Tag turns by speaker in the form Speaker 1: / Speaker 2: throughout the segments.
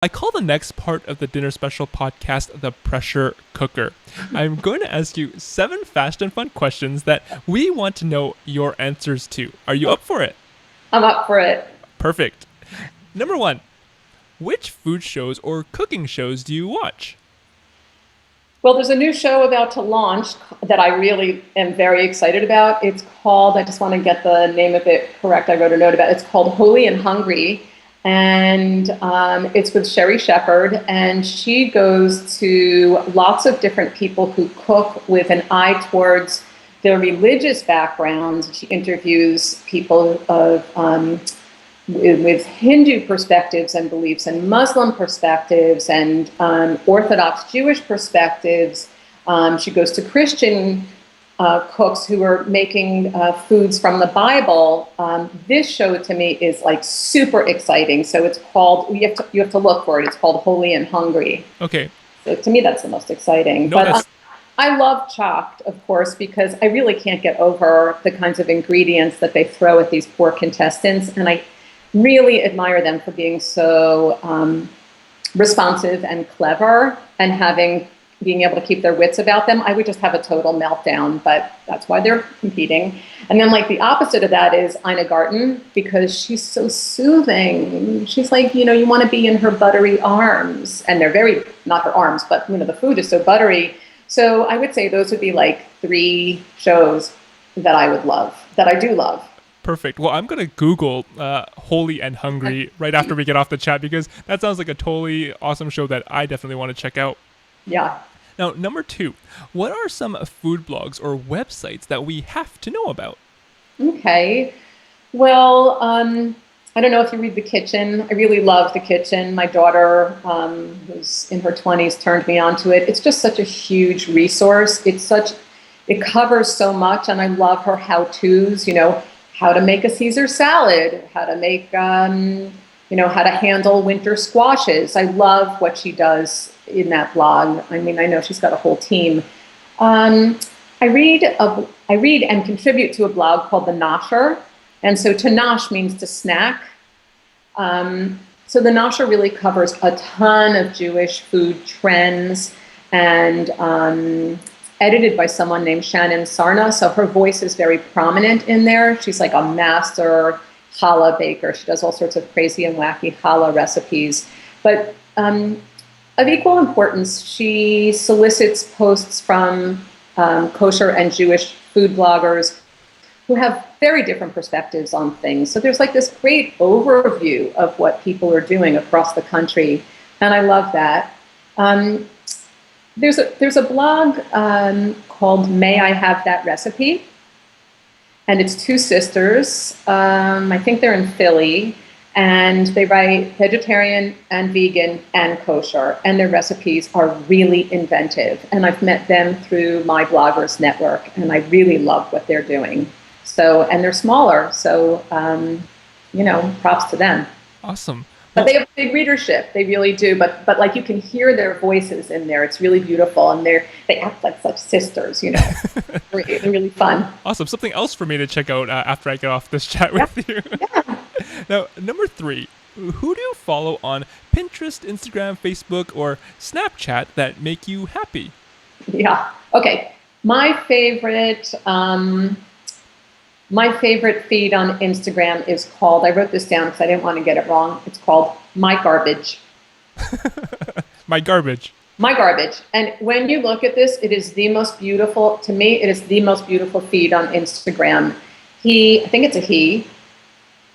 Speaker 1: I call the next part of the Dinner Special podcast the pressure cooker. I'm going to ask you 7 fast and fun questions that we want to know your answers to. Are you up for it?
Speaker 2: I'm up for it.
Speaker 1: Perfect. Number 1, which food shows or cooking shows do you watch?
Speaker 2: Well, there's a new show about to launch that I really am very excited about. It's called, I just want to get the name of it correct. I wrote a note about it. It's called Holy and Hungry. And it's with Sherry Shepherd. And she goes to lots of different people who cook with an eye towards their religious backgrounds. She interviews people with Hindu perspectives and beliefs and Muslim perspectives and Orthodox Jewish perspectives. She goes to Christian cooks who are making foods from the Bible. This show to me is like super exciting. So it's called, you have to look for it. It's called Holy and Hungry.
Speaker 1: Okay.
Speaker 2: So to me, that's the most exciting.
Speaker 1: No,
Speaker 2: But I love Chopped, of course, because I really can't get over the kinds of ingredients that they throw at these poor contestants. And I really admire them for being so responsive and clever and being able to keep their wits about them. I would just have a total meltdown, but that's why they're competing. And then like the opposite of that is Ina Garten, because she's so soothing. She's like, you want to be in her buttery arms. And they're very, not her arms, but the food is so buttery. So I would say those would be like 3 shows that I would love, that I do love.
Speaker 1: Perfect. Well, I'm going to Google Holy and Hungry right after we get off the chat because that sounds like a totally awesome show that I definitely want to check out.
Speaker 2: Yeah.
Speaker 1: Now, number 2, what are some food blogs or websites that we have to know about?
Speaker 2: Okay. Well, I don't know if you read The Kitchen. I really love The Kitchen. My daughter, who's in her 20s, turned me on to it. It's just such a huge resource. It covers so much, and I love her how-tos, how to make a Caesar salad, how to make, how to handle winter squashes. I love what she does in that blog. I mean, I know she's got a whole team. I read and contribute to a blog called The Nosher. And so to nosh means to snack. So The Nosher really covers a ton of Jewish food trends and edited by someone named Shannon Sarna. So her voice is very prominent in there. She's like a master challah baker. She does all sorts of crazy and wacky challah recipes. But of equal importance, she solicits posts from kosher and Jewish food bloggers who have very different perspectives on things. So there's like this great overview of what people are doing across the country. And I love that. There's a blog called May I Have That Recipe? And it's 2 sisters. I think they're in Philly. And they write vegetarian and vegan and kosher. And their recipes are really inventive. And I've met them through my bloggers network. And I really love what they're doing. So, and they're smaller. So, props to them.
Speaker 1: Awesome.
Speaker 2: But they have big readership. They really do. But like you can hear their voices in there. It's really beautiful. And they act like such sisters, They're really fun.
Speaker 1: Awesome. Something else for me to check out after I get off this chat with you.
Speaker 2: Yeah.
Speaker 1: Now, number 3, who do you follow on Pinterest, Instagram, Facebook, or Snapchat that make you happy?
Speaker 2: Yeah. Okay. My favorite feed on Instagram is called, I wrote this down because I didn't want to get it wrong. It's called My Garbage.
Speaker 1: My Garbage.
Speaker 2: My Garbage. And when you look at this, it is the most beautiful, to me, it is the most beautiful feed on Instagram. I think it's a he,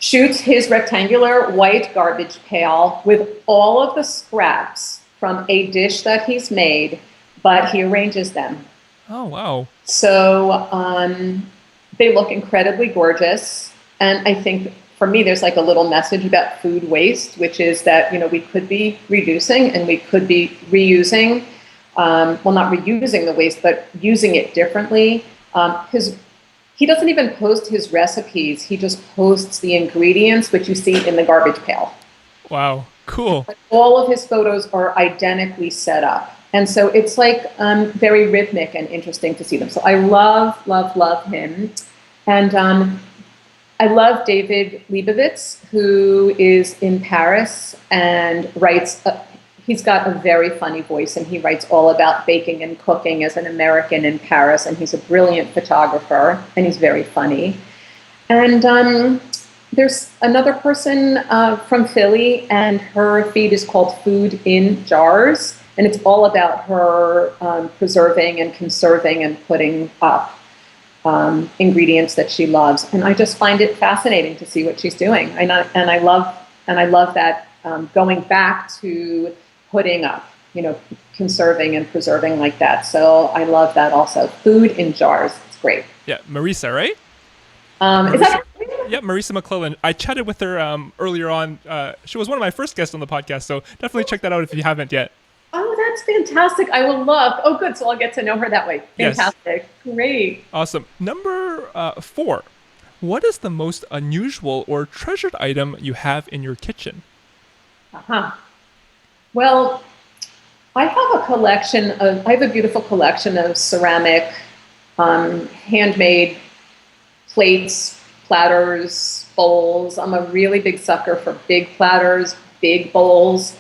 Speaker 2: shoots his rectangular white garbage pail with all of the scraps from a dish that he's made, but he arranges them.
Speaker 1: Oh, wow.
Speaker 2: So they look incredibly gorgeous. And I think for me, there's like a little message about food waste, which is that, we could be reducing and we could be reusing, not reusing the waste, but using it differently. He doesn't even post his recipes. He just posts the ingredients, which you see in the garbage pail.
Speaker 1: Wow, cool.
Speaker 2: But all of his photos are identically set up. And so it's like very rhythmic and interesting to see them. So I love, love, love him. And I love David Leibovitz, who is in Paris and writes. He's got a very funny voice, and he writes all about baking and cooking as an American in Paris. And he's a brilliant photographer, and he's very funny. And there's another person from Philly, and her feed is called Food in Jars, and it's all about her preserving and conserving and putting up ingredients that she loves. And I just find it fascinating to see what she's doing. And I love that going back to putting up, conserving and preserving like that. So I love that also. Food in Jars. It's great.
Speaker 1: Yeah, Marisa, right?
Speaker 2: Is that
Speaker 1: Yep, Marisa McClellan. I chatted with her earlier on. She was one of my first guests on the podcast, so definitely check that out if you haven't yet.
Speaker 2: Oh, that's fantastic. I will love. Oh, good. So I'll get to know her that way. Fantastic. Yes. Great.
Speaker 1: Awesome. Number 4. What is the most unusual or treasured item you have in your kitchen?
Speaker 2: Well, I have a beautiful collection of ceramic, handmade plates, platters, bowls. I'm a really big sucker for big platters, big bowls.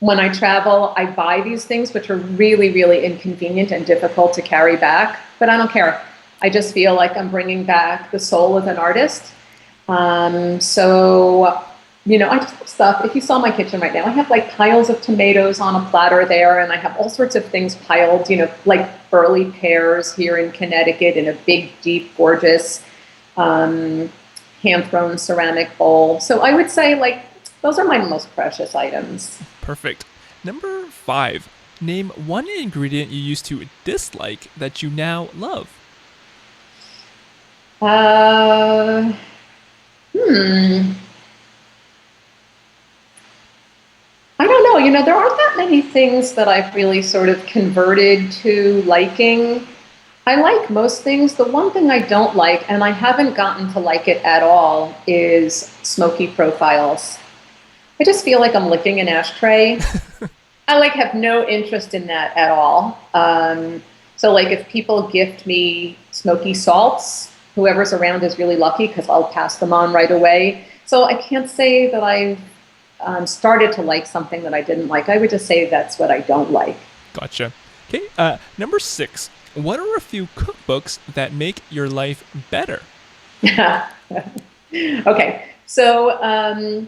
Speaker 2: When I travel, I buy these things, which are really, really inconvenient and difficult to carry back, but I don't care. I just feel like I'm bringing back the soul of an artist. I just have stuff. If you saw my kitchen right now, I have like piles of tomatoes on a platter there, and I have all sorts of things piled, like burley pears here in Connecticut in a big, deep, gorgeous, hand-thrown ceramic bowl. So I would say, those are my most precious items.
Speaker 1: Perfect. Number 5. Name one ingredient you used to dislike that you now love.
Speaker 2: I don't know. There aren't that many things that I've really sort of converted to liking. I like most things. The one thing I don't like, and I haven't gotten to like it at all, is smoky profiles. I just feel like I'm licking an ashtray. I have no interest in that at all. So if people gift me smoky salts, whoever's around is really lucky because I'll pass them on right away. So I can't say that I've started to like something that I didn't like. I would just say that's what I don't like.
Speaker 1: Gotcha. Okay. Number 6. What are a few cookbooks that make your life better?
Speaker 2: Okay. So,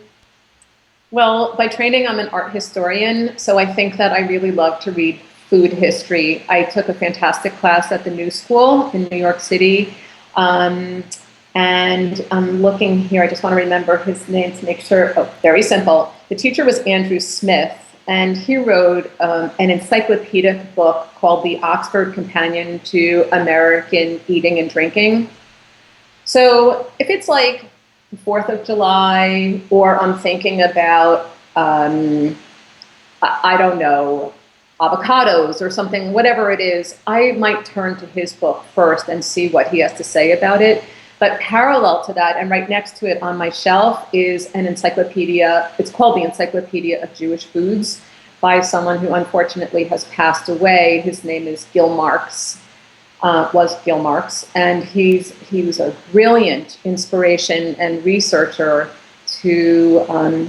Speaker 2: by training, I'm an art historian. So I think that I really love to read food history. I took a fantastic class at the New School in New York City. And I'm looking here, I just want to remember his name to make sure. Oh, very simple. The teacher was Andrew Smith, and he wrote an encyclopedic book called The Oxford Companion to American Eating and Drinking. So if it's like the 4th of July, or I'm thinking about, I don't know, avocados or something, whatever it is, I might turn to his book first and see what he has to say about it. But parallel to that, and right next to it on my shelf, is an encyclopedia. It's called the Encyclopedia of Jewish Foods by someone who unfortunately has passed away. His name is Gil Marks, was Gil Marks, and he was a brilliant inspiration and researcher to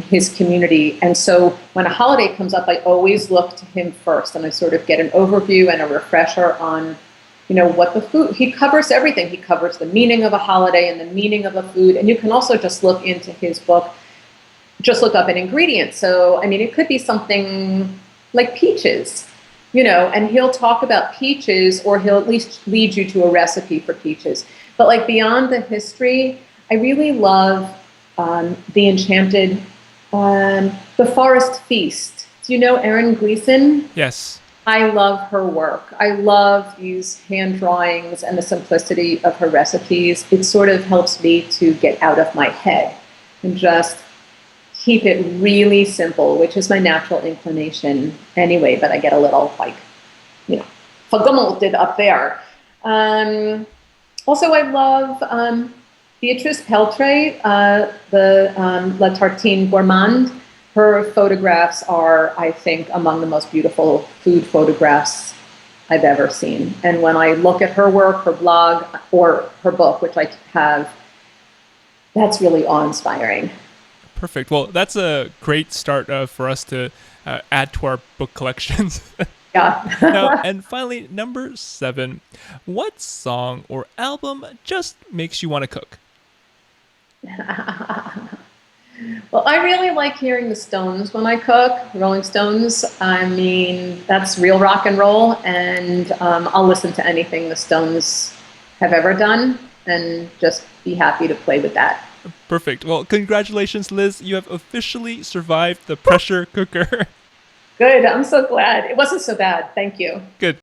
Speaker 2: his community. And so when a holiday comes up, I always look to him first, and I sort of get an overview and a refresher on what the food, he covers everything. He covers the meaning of a holiday and the meaning of a food. And you can also just look into his book, just look up an ingredient. So, it could be something like peaches, and he'll talk about peaches, or he'll at least lead you to a recipe for peaches. But beyond the history, I really love The Enchanted, The Forest Feast. Do you know Erin Gleason?
Speaker 1: Yes.
Speaker 2: I love her work. I love these hand drawings and the simplicity of her recipes. It sort of helps me to get out of my head and just keep it really simple, which is my natural inclination anyway, but I get a little vergummelt up there. Also, I love Beatrice Peltre, the La Tartine Gourmande. Her photographs are, I think, among the most beautiful food photographs I've ever seen. And when I look at her work, her blog, or her book, which I have, that's really awe-inspiring.
Speaker 1: Perfect. Well, that's a great start for us to add to our book collections. Now,
Speaker 2: Yeah.
Speaker 1: and finally, number 7, what song or album just makes you want to cook?
Speaker 2: Well, I really like hearing the Stones when I cook, Rolling Stones. I mean, that's real rock and roll, and I'll listen to anything the Stones have ever done and just be happy to play with that.
Speaker 1: Perfect. Well, congratulations, Liz. You have officially survived the pressure cooker.
Speaker 2: Good. I'm so glad. It wasn't so bad. Thank you.
Speaker 1: Good.